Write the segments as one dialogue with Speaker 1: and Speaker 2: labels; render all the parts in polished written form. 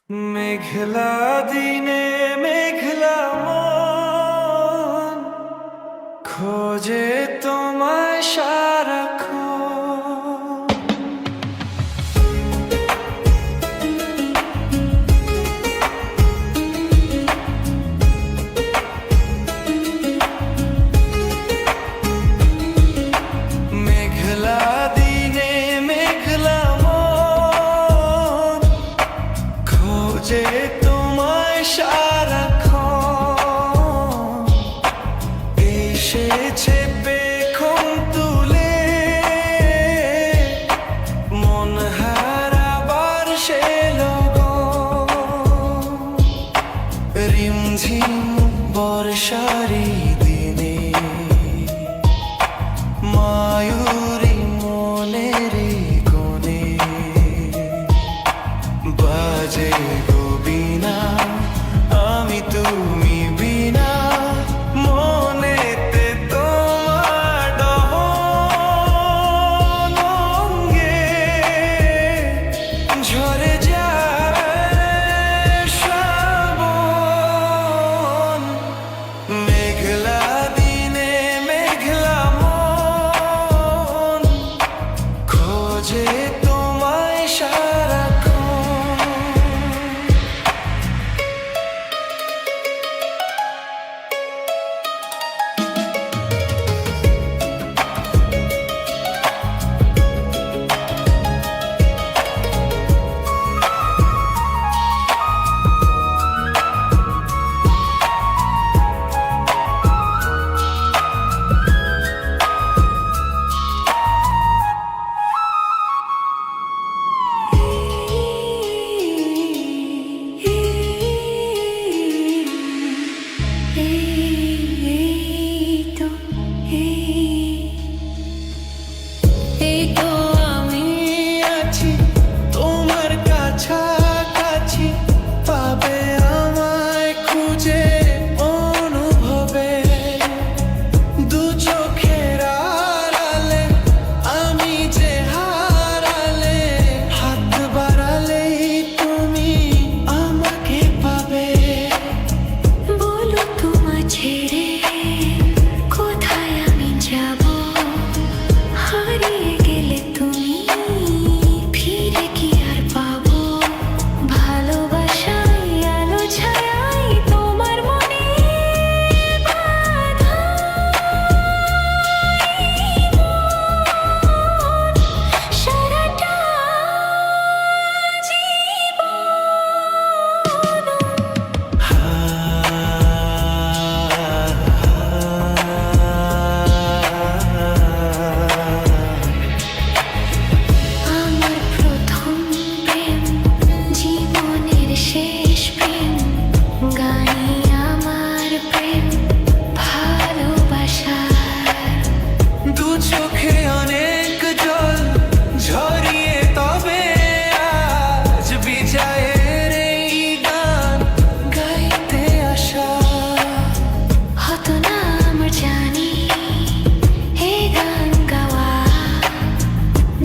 Speaker 1: মেঘলা দিনে মেঘলা মন খোঁজে তোমায় সারাক্ষণ। মেঘলা দিনে মেঘলা মন খোঁজে তোমায় সারাক্ষণ। এসেছে পেখম তুলে মন হারাবার সে লগন। রিমঝিম বর্ষারি দিনে মায়ূরী মনের কোণে বাজে গো বিনা, আমি তুমি বিনা মনেতে তোমার দহন অঙ্গে ঝরে যায় শ্রাবণ। মেঘলা দিনে মেঘলা মন খোঁজে তোমায় সারাক্ষণ।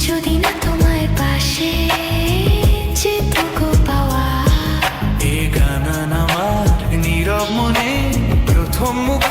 Speaker 1: যদি না তোমার পাশে যেটুকু পাওয়া। এ গান আমার নীরব মনে প্রথম মুখ